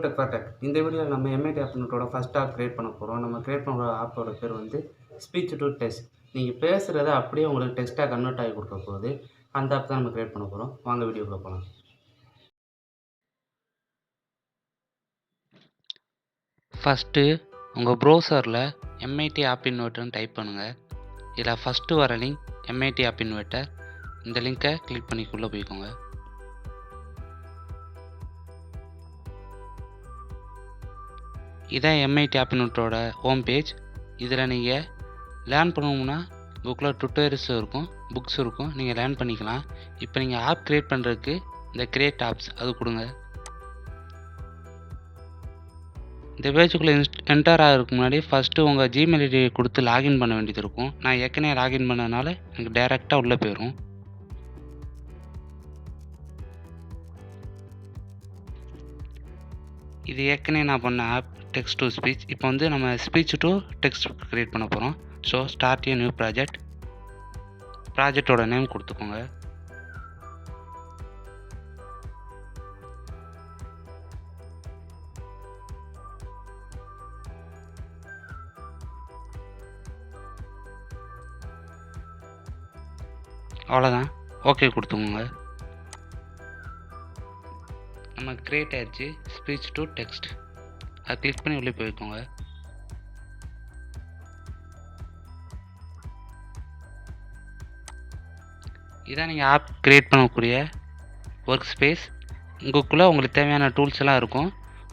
Tech for tech. இந்த வீடியோவில் நம்ம எம்ஐடி ஆப் இன்வெர்ட்டரோட ஃபர்ஸ்ட் ஆப் கிரியேட் பண்ண போகிறோம். நம்ம கிரியேட் பண்ணுற ஆப்போட பேர் வந்து ஸ்பீச் டு டெக்ஸ்ட். நீங்கள் பேசுகிறத அப்படியே உங்களுக்கு டெக்ஸ்ட்டாக கன்வெர்ட் ஆகி கொடுக்க போகுது. அந்த ஆப் தான் நம்ம கிரியேட் பண்ண போகிறோம். வாங்க வீடியோக்குள்ள போகலாம். ஃபஸ்ட்டு உங்கள் ப்ரௌசரில் எம்ஐடி ஆப் இன்வெர்ட்டர்னு டைப் பண்ணுங்கள். இதில் ஃபஸ்ட்டு வர லிங்க் எம்ஐடி ஆப் இன்வெர்ட்டர். இந்த லிங்க்கை கிளிக் பண்ணிக்குள்ளே போய்க்கோங்க. இதான் எம்ஐடி ஆப் இன்வெர்ட்டரோட ஹோம் பேஜ். இதில் நீங்கள் லேர்ன் பண்ணணும்னா புக்கில் டுட்டோரியல்ஸ் இருக்கும், புக்ஸ் இருக்கும், நீங்கள் லேர்ன் பண்ணிக்கலாம். இப்போ நீங்கள் ஆப் க்ரியேட் பண்ணுறதுக்கு இந்த கிரியேட் ஆப்ஸ் அது கொடுங்க. இந்த பேஜுக்குள்ளே என்டர் ஆகிறதுக்கு முன்னாடி ஃபஸ்ட்டு உங்கள் ஜிமெயில் ஐடி கொடுத்து லாகின் பண்ண வேண்டியது இருக்கும். நான் ஏற்கனவே லாகின் பண்ணதுனால எனக்கு டைரெக்டாக உள்ளே போயிடும். இது ஏற்கனவே நான் பண்ண ஆப் டெக்ஸ்ட் டு ஸ்பீச். இப்போ வந்து நம்ம ஸ்பீச் டு டெக்ஸ்ட் க்ரியேட் பண்ண போகிறோம். So start a new project. ப்ராஜெக்டோட name கொடுத்துக்கோங்க. அவ்வளோதான், ஓகே கொடுத்துக்கோங்க. நம்ம க்ரியேட் ஆயிடுச்சு ஸ்பீச் டு டெக்ஸ்ட். அதை கிளிக் பண்ணி உள்ளே போய்க்கோங்க. இதான் நீங்கள் ஆப் க்ரியேட் பண்ணக்கூடிய ஒர்க் ஸ்பேஸ். உங்களுக்குள்ளே உங்களுக்கு தேவையான டூல்ஸ் எல்லாம் இருக்கும்.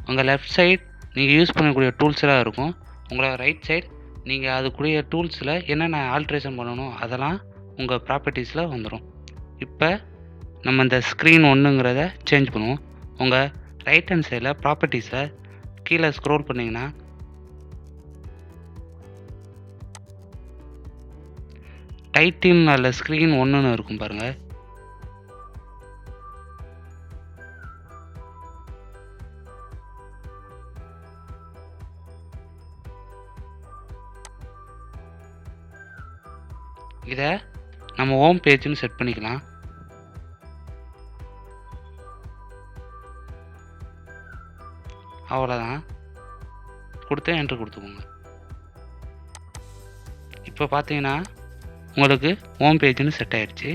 உங்கள் லெஃப்ட் சைட் நீங்கள் யூஸ் பண்ணக்கூடிய டூல்ஸ் எல்லாம் இருக்கும். உங்களோட ரைட் சைட் நீங்கள் அதுக்குரிய டூல்ஸில் என்னென்ன ஆல்ட்ரேஷன் பண்ணணும் அதெல்லாம் உங்கள் ப்ராப்பர்ட்டிஸில் வந்துடும். இப்போ நம்ம இந்த ஸ்க்ரீன் ஒன்றுங்கிறத சேஞ்ச் பண்ணுவோம். உங்கள் ரைட் ஹேண்ட் சைடில் ப்ராப்பர்ட்டிஸில் கீழே ஸ்க்ரோல் பண்ணிங்கன்னா டைட்டில் அல்ல ஸ்க்ரீன் ஒன்றுன்னு இருக்கும் பாருங்கள். இதை நம்ம ஹோம் பேஜ்னு செட் பண்ணிக்கலாம். அவ்வளோதான், கொடுத்து என்ட்ரு கொடுத்துக்கோங்க. இப்போ பார்த்தீங்கன்னா உங்களுக்கு ஹோம் பேஜ்னு செட் ஆகிடுச்சு.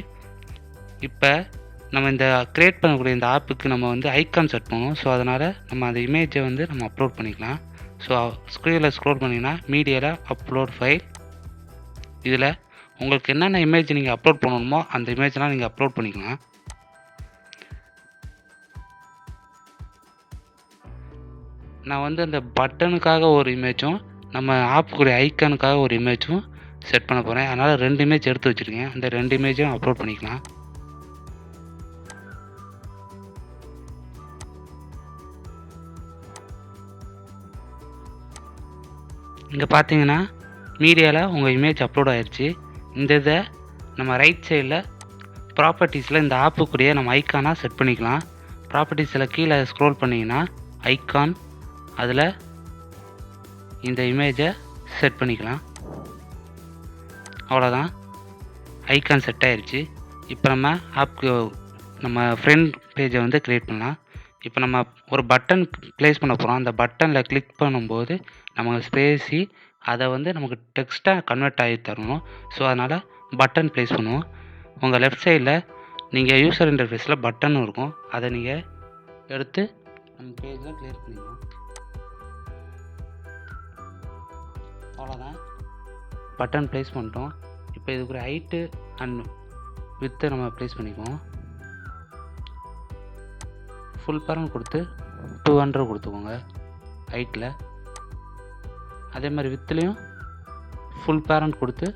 இப்போ நம்ம இந்த க்ரியேட் பண்ணக்கூடிய இந்த ஆப்புக்கு நம்ம வந்து ஐக்கான் செட் பண்ணுவோம். ஸோ அதனால் நம்ம அந்த இமேஜை வந்து நம்ம அப்லோட் பண்ணிக்கலாம். ஸோ ஸ்க்ரீனில் ஸ்க்ரோல் பண்ணிங்கன்னா மீடியாவில் அப்லோட் ஃபைல். இதில் உங்களுக்கு என்னென்ன இமேஜ் நீங்கள் அப்லோட் பண்ணணுமோ அந்த இமேஜெலாம் நீங்கள் அப்லோட் பண்ணிக்கலாம். நான் வந்து அந்த பட்டனுக்காக ஒரு இமேஜும் நம்ம ஆப்புக்குரிய ஐக்கானுக்காக ஒரு இமேஜும் செட் பண்ண போகிறேன். அதனால் 2 இமேஜ் எடுத்து வச்சுருக்கேன். அந்த 2 இமேஜும் அப்லோட் பண்ணிக்கலாம். இங்கே பார்த்தீங்கன்னா மீடியாவில் உங்கள் இமேஜ் அப்லோட் ஆயிடுச்சு. இந்த இதை நம்ம ரைட் சைடில் ப்ராப்பர்ட்டிஸில் இந்த ஆப்புக்குரிய நம்ம ஐக்கானாக செட் பண்ணிக்கலாம். ப்ராப்பர்ட்டிஸில் கீழே ஸ்க்ரோல் பண்ணிங்கன்னா ஐக்கான், அதில் இந்த இமேஜை செட் பண்ணிக்கலாம். அவ்வளோதான், ஐக்கான் செட் ஆயிடுச்சு. இப்போ நம்ம ஆப்க்கு நம்ம ஃப்ரெண்ட் பேஜை வந்து க்ரியேட் பண்ணலாம். இப்போ நம்ம ஒரு பட்டன் ப்ளேஸ் பண்ண போகிறோம். அந்த பட்டனில் கிளிக் பண்ணும்போது நம்ம பேசி அதை வந்து நமக்கு டெக்ஸ்ட்டாக கன்வெர்ட் ஆகி தரணும். ஸோ அதனால் பட்டன் ப்ளேஸ் பண்ணுவோம். உங்கள் லெஃப்ட் சைடில் நீங்கள் யூசர் இன்டர்ஃபேஸில் பட்டன் இருக்கும். அதை நீங்கள் எடுத்து நம்ம பேஜில் க்ளியர் பண்ணிக்கலாம். அவ்வளோதான், பட்டன் ப்ளேஸ் பண்ணிட்டோம். இப்போ இதுக்கு ஒரு ஹைட்டு அண்ட் வித்தை நம்ம ப்ளேஸ் பண்ணிக்குவோம். ஃபுல் பேரண்ட் கொடுத்து 200 கொடுத்துக்கோங்க ஹைட்டில். அதே மாதிரி வித்துலேயும் ஃபுல் பேரண்ட் கொடுத்து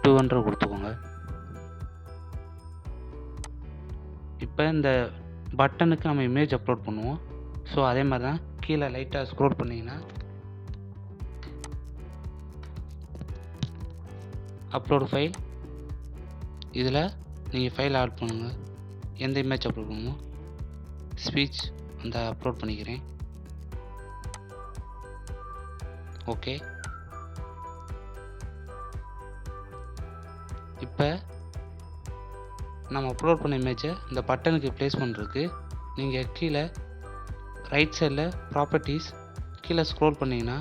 200 கொடுத்துக்கோங்க. இப்போ இந்த பட்டனுக்கு நம்ம இமேஜ் அப்லோட் பண்ணுவோம். ஸோ அதே மாதிரி தான் கீழே லைட்டாக ஸ்க்ரோல் பண்ணிங்கன்னா அப்லோடு ஃபைல். இதில் நீங்கள் ஃபைல் ஆட் பண்ணுங்கள். எந்த இமேஜ் அப்லோட் பண்ணணுமோ ஸ்பீச் அந்த அப்லோட் பண்ணிக்கிறேன். ஓகே, இப்போ நம்ம அப்லோட் பண்ண இமேஜை இந்த பட்டனுக்கு ப்ளேஸ் பண்ணுறதுக்கு நீங்கள் கீழே ரைட் சைடில் ப்ராப்பர்ட்டிஸ் கீழே ஸ்க்ரோல் பண்ணிங்கன்னா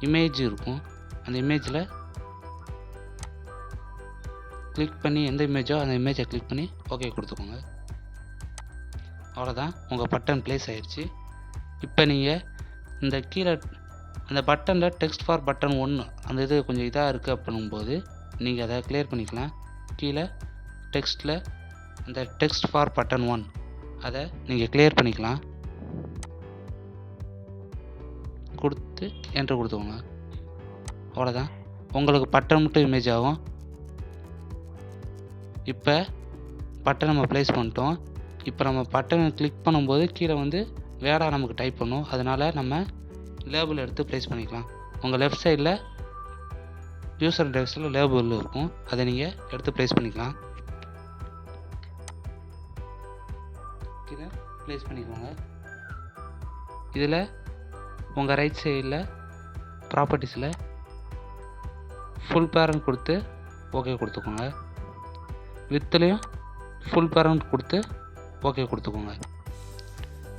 இமேஜ் இருக்கும். அந்த இமேஜில் கிளிக் பண்ணி எந்த இமேஜோ அந்த இமேஜை கிளிக் பண்ணி ஓகே கொடுத்துக்கோங்க. அவ்வளோதான், உங்கள் பட்டன் ப்ளேஸ் ஆயிடுச்சு. இப்போ நீங்கள் இந்த கீழே அந்த பட்டனில் டெக்ஸ்ட் ஃபார் பட்டன் 1 அந்த இது கொஞ்சம் இதாக இருக்குது அப்படிங்கும்போது நீங்கள் அதை கிளியர் பண்ணிக்கலாம். கீழே டெக்ஸ்ட்டில் அந்த டெக்ஸ்ட் ஃபார் பட்டன் 1 அதை நீங்கள் கிளியர் பண்ணிக்கலாம். கொடுத்து என்ட்ரு கொடுத்துக்கோங்க. அவ்வளோதான், உங்களுக்கு பட்டன் மட்டும் இமேஜ் ஆகும். இப்போ பட்டன் நம்ம ப்ளேஸ் பண்ணிட்டோம். இப்போ நம்ம பட்டனை கிளிக் பண்ணும்போது கீழே வந்து வேர்டாக நமக்கு டைப் பண்ணும். அதனால் நம்ம லேபிள் எடுத்து ப்ளேஸ் பண்ணிக்கலாம். உங்கள் லெஃப்ட் சைடில் யூசர் டிவைஸில் லேபிள் இருக்கும், அதை நீங்கள் எடுத்து ப்ளேஸ் பண்ணிக்கலாம். கீழே ப்ளேஸ் பண்ணிக்கோங்க. இதில் உங்கள் ரைட் சைடில் ப்ராப்பர்ட்டிஸில் ஃபுல் பேரண்ட் கொடுத்து ஓகே கொடுத்துக்கோங்க. வித்துலேயும் ஃபுல் பேரண்ட் கொடுத்து ஓகே கொடுத்துக்கோங்க.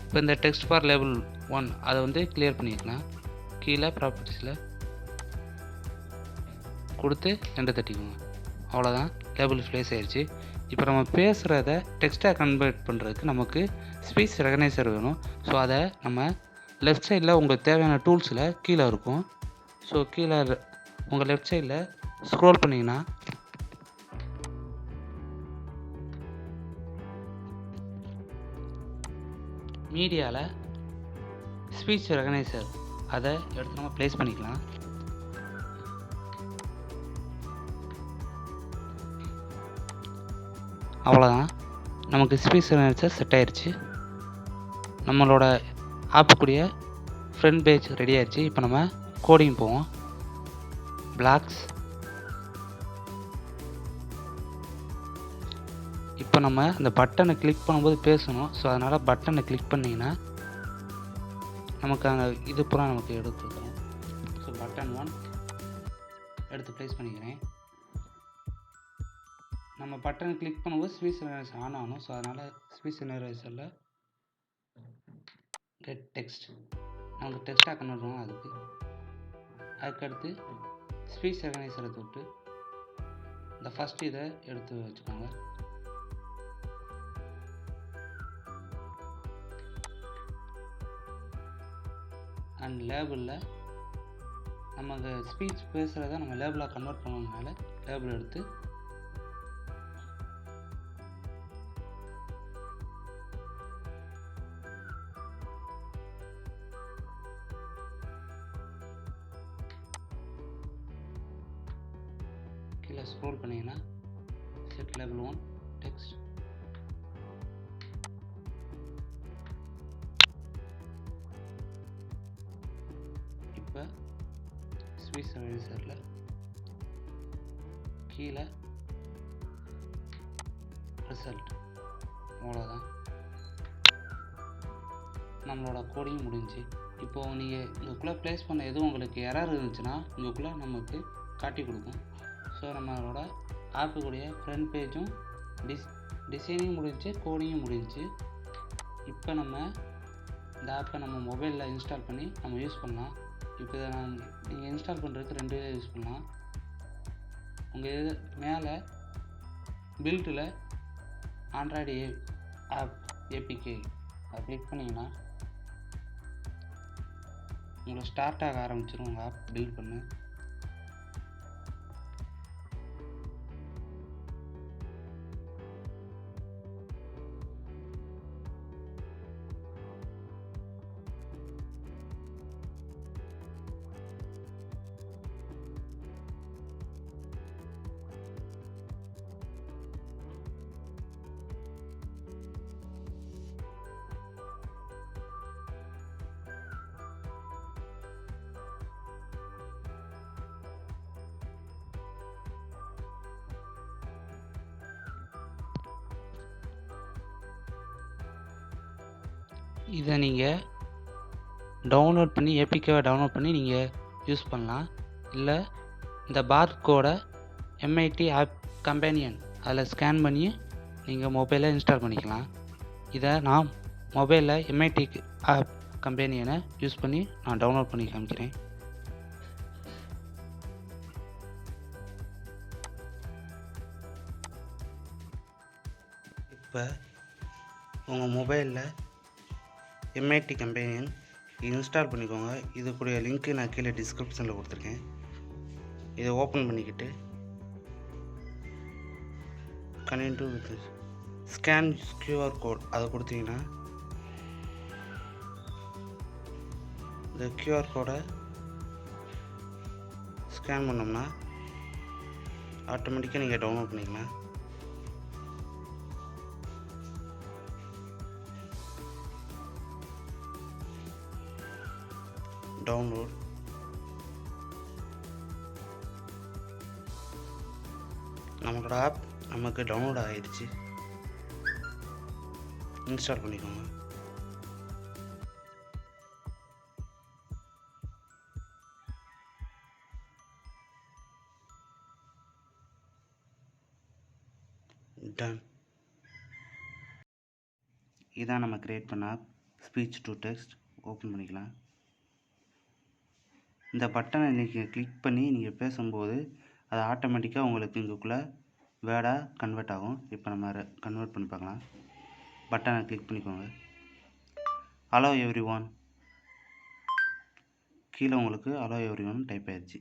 இப்போ இந்த டெக்ஸ்ட் ஃபார் லேபிள் 1 அதை வந்து கிளியர் பண்ணிக்கலாம். கீழே ப்ராப்பர்ட்டிஸில் கொடுத்து என்டர் தட்டிக்கோங்க. அவ்வளோதான், லேபிள் ப்ளேஸ் ஆயிடுச்சு. இப்போ நம்ம பேசுகிறத டெக்ஸ்ட்டாக கன்வெர்ட் பண்ணுறதுக்கு நமக்கு ஸ்பீச் ரெகனைசர் வேணும். ஸோ அதை நம்ம லெஃப்ட் சைடில் உங்களுக்கு தேவையான டூல்ஸில் கீழே இருக்கும். ஸோ கீழே உங்கள் லெஃப்ட் சைடில் ஸ்க்ரோல் பண்ணிங்கன்னா மீடியாவில் ஸ்பீச் ரெகனைசர் அதை எடுத்து நம்ம ப்ளேஸ் பண்ணிக்கலாம். அவ்வளோதான், நமக்கு ஸ்பீச் ரெகனைசர் செட் ஆயிடுச்சு. நம்மளோட ஆப்புக்குரிய ஃப்ரண்ட் பேஜ் ரெடி ஆயிடுச்சு. இப்போ நம்ம கோடிங் போவோம். பிளாக்ஸ். இப்போ நம்ம அந்த பட்டனை கிளிக் பண்ணும்போது பேசணும். ஸோ அதனால் பட்டனை கிளிக் பண்ணிங்கன்னா நமக்கு அந்த இது பூரா நமக்கு எடுத்துக்கிறோம். ஸோ பட்டன் 1 எடுத்து ப்ளேஸ் பண்ணிக்கிறேன். நம்ம பட்டனை கிளிக் பண்ணும்போது ஸ்பீச் ரெகனைசர் ஆன் ஆகணும். ஸோ அதனால் ஸ்பீச் ரெகனைசரில் கெட் டெக்ஸ்ட் நமக்கு டெக்ஸ்ட்டாக கன்வெர்ட் பண்ணணும். அதுக்கடுத்து ஸ்பீச் ரெகனைசரை தொட்டு இந்த ஃபஸ்ட்டு இதை எடுத்து வச்சுக்கோங்க. அண்ட் லேபிளில் நம்ம அந்த ஸ்பீச் பேசுகிறத நம்ம லேபிளாக கன்வெர்ட் பண்ணதுனால லேபிள் எடுத்து கீழே ஸ்க்ரோல் பண்ணிங்கன்னா செட் லேபிள் 1 டெக்ஸ்ட். இப்போ ஸ்பீச் ரெகனைசரில் கீழே ரிசல்ட். அவ்வளோதான், நம்மளோட கோடிங் முடிஞ்சு. இப்போது நீங்கள் இதுக்குள்ளே ப்ளேஸ் பண்ண எதுவும் உங்களுக்கு எரர் இருந்துச்சுன்னா இதுக்குள்ளே நமக்கு காட்டி கொடுக்கும். ஸோ நம்மளோட ஆப்புக்குடைய ஃப்ரண்ட் பேஜும் டிசைனிங் முடிஞ்சு, கோடிங்கும் முடிஞ்சு. இப்போ நம்ம இந்த ஆப்பை நம்ம மொபைலில் இன்ஸ்டால் பண்ணி நம்ம யூஸ் பண்ணலாம். இப்போ இதை நீங்கள் இன்ஸ்டால் பண்ணுறதுக்கு 2 இதை யூஸ் பண்ணலாம். உங்கள் இது மேலே பில்ட்டில் ஆண்ட்ராய்டு ஆப் ஏபிகே அதை கிளிக் பண்ணிங்கன்னா உங்களுக்கு ஸ்டார்ட் ஆக ஆரம்பிச்சிடும். உங்கள் ஆப் பில்ட் பண்ணு. இதை நீங்கள் டவுன்லோட் பண்ணி ஏபிகேவை டவுன்லோட் பண்ணி நீங்கள் யூஸ் பண்ணலாம். இல்லை இந்த பார் கோடை எம்ஐடி ஆப் கம்பேனியன் அதில் ஸ்கேன் பண்ணி நீங்கள் மொபைலில் இன்ஸ்டால் பண்ணிக்கலாம். இதை நான் மொபைலில் எம்ஐடி ஆப் கம்பெனியை யூஸ் பண்ணி நான் டவுன்லோட் பண்ணி காமிக்கிறேன். இப்போ உங்கள் மொபைலில் எம்ஐடி கம்பெனியன் இன்ஸ்டால் பண்ணிக்கோங்க. இதுக்குரிய லிங்க்கு நான் கீழே டிஸ்கிரிப்ஷனில் கொடுத்துருக்கேன். இதை ஓப்பன் பண்ணிக்கிட்டு connect with scan QR code அதை கொடுத்தீங்கன்னா இந்த QR கோடை ஸ்கேன் பண்ணோம்னா ஆட்டோமேட்டிக்காக நீங்கள் டவுன்லோட் பண்ணிக்கலாம். டவுன்லோட் நம்மளோட ஆப் நமக்கு டவுன்லோட் ஆகிடுச்சு. இன்ஸ்டால் பண்ணிக்கோங்க. டன். இதான் நம்ம கிரியேட் பண்ண app speech to text. Open பண்ணிக்கலாம். இந்த பட்டனை நீங்கள் கிளிக் பண்ணி நீங்கள் பேசும்போது அது ஆட்டோமேட்டிக்காக உங்களுக்கு இங்குக்குள்ளே வேர்டாக கன்வெர்ட் ஆகும். இப்போ நம்ம கன்வெர்ட் பண்ணி பார்க்கலாம். பட்டனை கிளிக் பண்ணிக்கோங்க. அலோ எவ்ரி ஒன் கீழே உங்களுக்கு அலோ எவ்ரி ஒன் டைப் ஆயிடுச்சு.